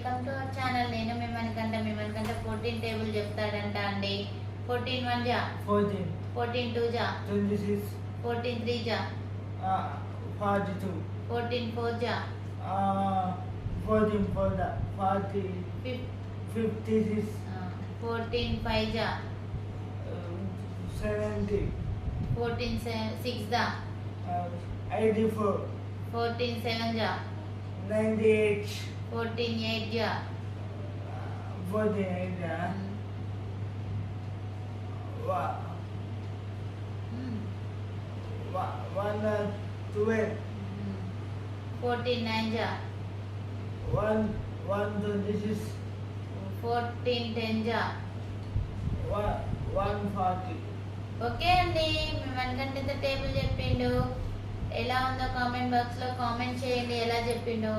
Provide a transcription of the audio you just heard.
Welcome to our channel. నేను మిమ్మల్నికంటే 14 table చెప్తాడంట అండి. 14 1 జా 14, 14 2 జా 26, 14 3 జా 42, 14 4 జా 14 for 40, 56, 14 5 జా 70, 14 6 జా 84, 14 7 జా 98, 14 8 జా 48, 112, 14 9 జా 126, 14 10 జా 140. ఓకే అండి, మిమ్మల్నికంటే టేబుల్ చెప్పిండు. ఎలా ఉందో కామెంట్ బాక్స్ లో కామెంట్ చేయండి ఎలా చెప్పిండో.